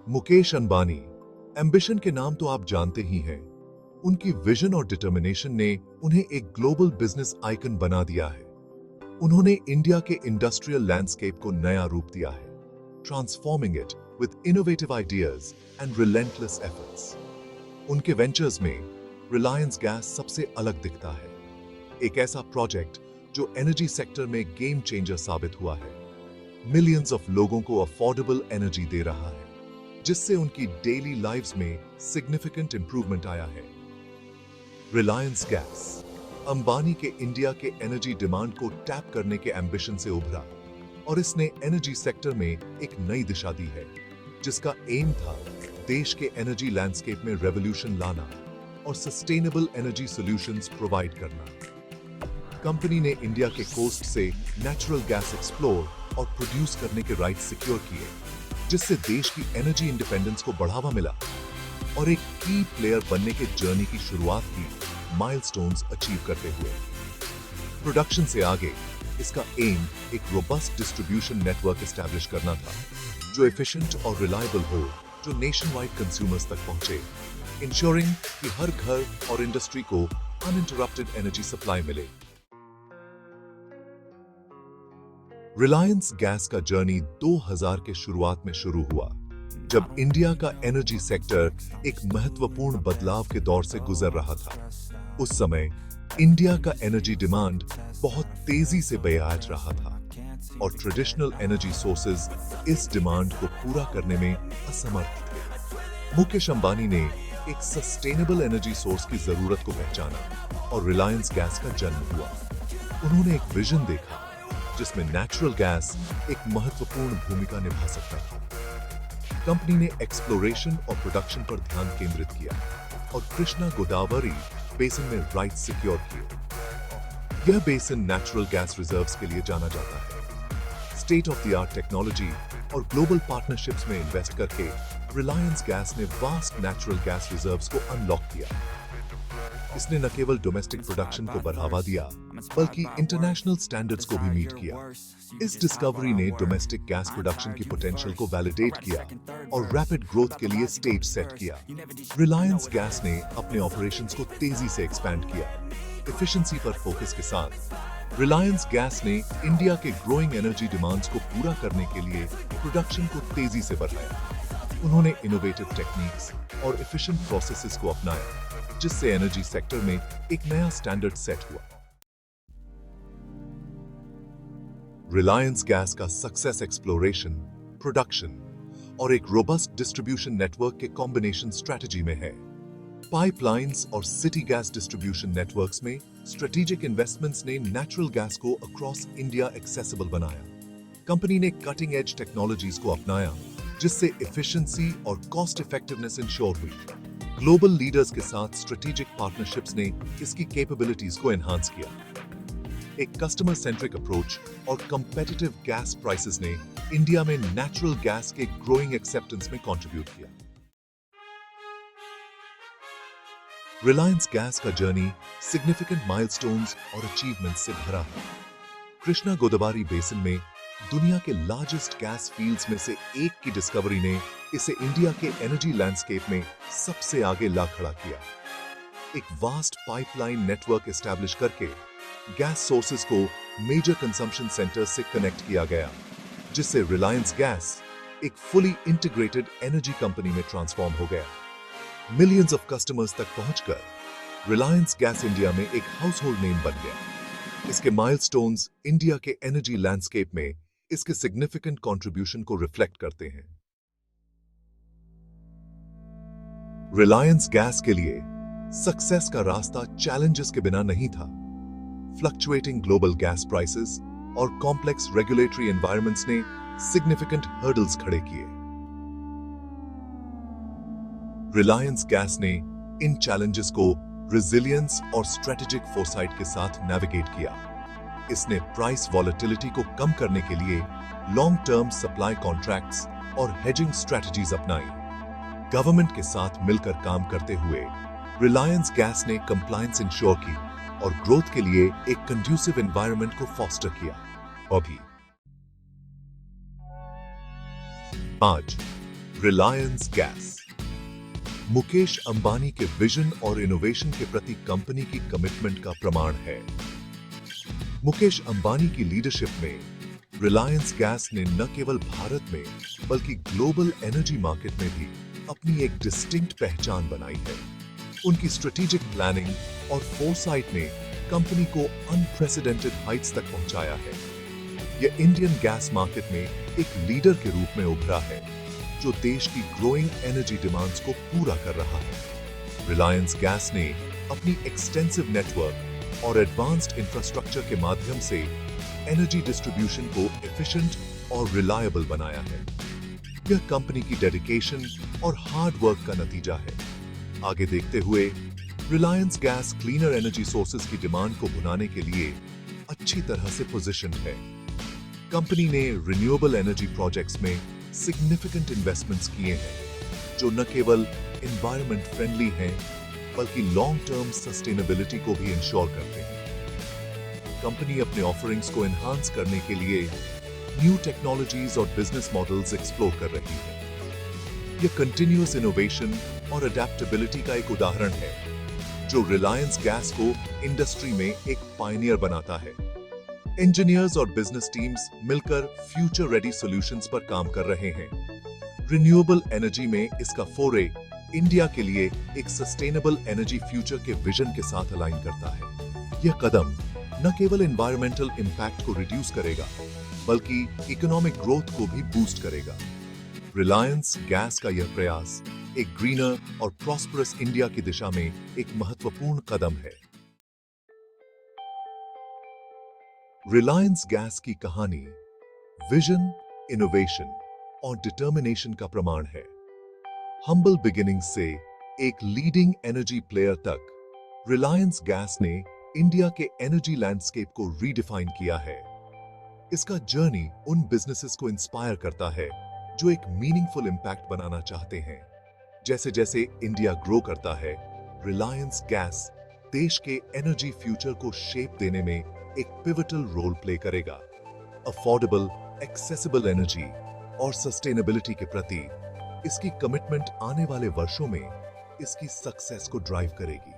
Mukesh Ambani, ambition के नाम तो आप जानते ही हैं। उनकी विजन और डिटर्मिनेशन ने उन्हें एक ग्लोबल बिजनेस आइकन बना दिया है। उन्होंने इंडिया के इंडस्ट्रियल लैंडस्केप को नया रूप दिया है, transforming it with innovative ideas and relentless efforts. उनके वेंचर्स में रिलायंस गैस सबसे अलग दिखता है, एक ऐसा प्रोजेक्ट जो एनर्जी सेक्टर में गेम चेंजर साबित हुआ है। मिलियंस ऑफ लोगों को अफोर्डेबल एनर्जी दे रहा है, जिससे उनकी डेली लाइव्स में सिग्निफिकेंट इंप्रूवमेंट आया है। रिलायंस गैस अंबानी के इंडिया के एनर्जी डिमांड को टैप करने के एम्बिशन से उभरा और इसने एनर्जी सेक्टर में एक नई दिशा दी है, जिसका एम था देश के एनर्जी लैंडस्केप में रेवोल्यूशन लाना और सस्टेनेबल एनर्जी सॉल्यूशंस प्रोवाइड करना। कंपनी ने इंडिया के कोस्ट से नेचुरल गैस एक्सप्लोर और प्रोड्यूस करने के राइट सिक्योर किए, जिससे देश की एनर्जी इंडिपेंडेंस को बढ़ावा मिला और एक की प्लेयर बनने के जर्नी की शुरुआत की माइलस्टोन्स अचीव करते हुए। प्रोडक्शन से आगे इसका एम एक रोबस्ट डिस्ट्रीब्यूशन नेटवर्क एस्टैब्लिश करना था, जो एफिशिएंट और रिलायबल हो, जो नेशन वाइड कंज्यूमर्स तक पहुंचे, इंश्योरिंग कि हर घर और इंडस्ट्री को अनइंटरप्टेड एनर्जी सप्लाई मिले। रिलायंस गैस का जर्नी 2000 के शुरुआत में शुरू हुआ, जब इंडिया का एनर्जी सेक्टर एक महत्वपूर्ण बदलाव के दौर से गुजर रहा था। उस समय इंडिया का एनर्जी डिमांड बहुत तेजी से बेआज रहा था और ट्रेडिशनल एनर्जी सोर्सेज इस डिमांड को पूरा करने में असमर्थ थे। मुकेश अंबानी ने एक सस्टेनेबल एनर्जी सोर्स की जरूरत को पहचाना और रिलायंस गैस का जन्म हुआ। उन्होंने एक विजन देखा जिसमें नेचुरल गैस एक महत्वपूर्ण भूमिका निभा सकता था। कंपनी ने एक्सप्लोरेशन और प्रोडक्शन पर ध्यान केंद्रित किया और कृष्णा गोदावरी बेसिन में राइट्स सिक्योर किए। यह बेसिन नेचुरल गैस रिजर्व्स के लिए जाना जाता है। State of the art technology और ग्लोबल पार्टनरशिप्स में इन्वेस्ट करके रिलायंस गैस ने वास्ट नेचुरल गैस रिजर्व्स को अनलॉक किया। इसने न केवल डोमेस्टिक प्रोडक्शन को बढ़ावा दिया, बल्कि इंटरनेशनल स्टैंडर्ड्स को भी मीट किया। इस डिस्कवरी ने डोमेस्टिक गैस प्रोडक्शन की पोटेंशियल को वैलिडेट किया और रैपिड ग्रोथ के लिए स्टेज सेट किया। रिलायंस गैस ने अपने ऑपरेशंस को तेजी से एक्सपैंड किया। एफिशिएंसी पर फोकस के साथ रिलायंस गैस ने इंडिया के ग्रोइंग एनर्जी डिमांड्स को पूरा करने के लिए प्रोडक्शन को तेजी से बढ़ाया। उन्होंने इनोवेटिव टेक्निक्स और एफिशिएंट प्रोसेसेस को अपनाया, जिससे एनर्जी सेक्टर में एक नया स्टैंडर्ड सेट हुआ। रिलायंस गैस का सक्सेस एक्सप्लोरेशन, प्रोडक्शन और एक रोबस्ट डिस्ट्रीब्यूशन नेटवर्क के कॉम्बिनेशन स्ट्रेटजी में है। पाइपलाइंस और सिटी गैस डिस्ट्रीब्यूशन नेटवर्क्स में स्ट्रेटेजिक इन्वेस्टमेंट्स ने नेचुरल गैस को अक्रॉस इंडिया एक्सेसिबल बनाया। कंपनी ने कटिंग एज टेक्नोलॉजीज को अपनाया, जिससे एफिशिएंसी और कॉस्ट इफेक्टिवनेस इंश्योर हुई। ग्लोबल लीडर्स के साथ स्ट्रेटेजिक पार्टनरशिप्स ने इसकी कैपेबिलिटीज को एनहांस किया। एक कस्टमर सेंट्रिक अप्रोच और कंपेटिटिव गैस प्राइसेस ने इंडिया में नेचुरल गैस के ग्रोइंग एक्सेप्टेंस में कंट्रीब्यूट किया। रिलायंस गैस का जर्नी सिग्निफिकेंट माइलस्टोन्स और अचीवमेंट्स से भरा है। कृष्णा गोदावरी बेसिन में दुनिया के लार्जेस्ट गैस फील्ड्स में से एक की डिस्कवरी ने इसे इंडिया के एनर्जी लैंडस्केप में सबसे आगे ला खड़ा किया। एक वास्ट पाइपलाइन नेटवर्क एस्टैब्लिश करके गैस सोर्सेज को मेजर कंजम्पशन सेंटर्स से कनेक्ट किया गया, जिससे रिलायंस गैस एक फुली इंटीग्रेटेड एनर्जी कंपनी में ट्रांसफॉर्म हो गया। मिलियंस ऑफ कस्टमर्स तक पहुंचकर रिलायंस गैस इंडिया में एक हाउसहोल्ड नेम बन गया। इसके माइलस्टोन्स इंडिया के एनर्जी लैंडस्केप में इसके सिग्निफिकेंट कंट्रीब्यूशन को रिफ्लेक्ट करते हैं। रिलायंस गैस के लिए सक्सेस का रास्ता चैलेंजेस के बिना नहीं था। फ्लक्चुएटिंग ग्लोबल गैस प्राइसेस और कॉम्प्लेक्स रेगुलेटरी एनवायरनमेंट्स ने सिग्निफिकेंट हर्डल्स खड़े किए। रिलायंस गैस ने इन चैलेंजेस को रेजिलियंस और स्ट्रेटेजिक फोरसाइट के साथ नेविगेट किया। इसने प्राइस वॉलेटिलिटी को कम करने के लिए लॉन्ग टर्म सप्लाई कॉन्ट्रैक्ट्स और हेजिंग स्ट्रेटजीज अपनाई। गवर्नमेंट के साथ मिलकर काम करते हुए रिलायंस गैस ने कंप्लायंस इंश्योर की और ग्रोथ के लिए एक कंड्यूसिव एनवायरनमेंट को फॉस्टर किया। अभी आज रिलायंस गैस मुकेश अंबानी के विजन और इनोवेशन के प्रति कंपनी की कमिटमेंट का प्रमाण है। मुकेश अंबानी की लीडरशिप में रिलायंस गैस ने न केवल भारत में बल्कि ग्लोबल एनर्जी मार्केट में भी अपनी एक डिस्टिंक्ट पहचान बनाई है। उनकी स्ट्रेटेजिक प्लानिंग और फोरसाइट ने कंपनी को अनप्रेसिडेंटेड हाइट्स तक पहुंचाया है। यह इंडियन गैस मार्केट में एक लीडर के रूप में उभरा है, जो देश की ग्रोइंग एनर्जी डिमांड्स को पूरा कर रहा है। रिलायंस गैस ने अपनी एक्सटेंसिव नेटवर्क और एडवांस्ड इंफ्रास्ट्रक्चर के माध्यम से एनर्जी डिस्ट्रीब्यूशन को एफिशिएंट और रिलायबल बनाया है। यह कंपनी की डेडिकेशन और हार्ड वर्क का नतीजा है। आगे देखते हुए Reliance gas cleaner energy sources की डिमांड को भुनाने के लिए अच्छी तरह से पोजीशन्ड है। कंपनी ने रिन्यूएबल एनर्जी प्रोजेक्ट्स में सिग्निफिकेंट इन्वेस्टमेंट्स किए हैं, जो न केवल एनवायरनमेंट फ्रेंडली हैं, बल्कि लॉन्ग टर्म सस्टेनेबिलिटी को भी इंश्योर करते हैं। कंपनी अपने ऑफरिंग्स को एनहांस करने के लिए न्यू टेक्नोलॉजीज और बिजनेस मॉडल्स एक्सप्लोर कर रही है। यह कंटिन्यूअस इनोवेशन और अडेप्टेबिलिटी का एक उदाहरण है, जो रिलायंस गैस को इंडस्ट्री में एक पायनियर बनाता है। इंजीनियर्स और बिजनेस टीम्स मिलकर फ्यूचर रेडी सॉल्यूशंस पर काम कर रहे हैं। रिन्यूएबल एनर्जी में इसका फोरे इंडिया के लिए एक सस्टेनेबल एनर्जी फ्यूचर के विजन के साथ अलाइन करता है। यह कदम न केवल एनवायरमेंटल इंपैक्ट को रिड्यूस करेगा, बल्कि इकोनॉमिक ग्रोथ को भी बूस्ट करेगा। रिलायंस गैस का यह प्रयास एक ग्रीनर और प्रॉस्परस इंडिया की दिशा में एक महत्वपूर्ण कदम है। रिलायंस गैस की कहानी विजन, इनोवेशन और डिटर्मिनेशन का प्रमाण है। हम्बल बिगिनिंग से एक लीडिंग एनर्जी प्लेयर तक, रिलायंस गैस ने इंडिया के एनर्जी लैंडस्केप को रीडिफाइन किया है। इसका जर्नी उन बिजनेसेस को इंस्पायर करता है जो एक मीनिंगफुल इंपैक्ट बनाना चाहते हैं। जैसे जैसे इंडिया ग्रो करता है, रिलायंस गैस देश के एनर्जी फ्यूचर को शेप देने में एक पिवटल रोल प्ले करेगा। अफोर्डेबल, एक्सेसिबल एनर्जी और सस्टेनेबिलिटी के प्रति इसकी कमिटमेंट आने वाले वर्षों में इसकी सक्सेस को ड्राइव करेगी।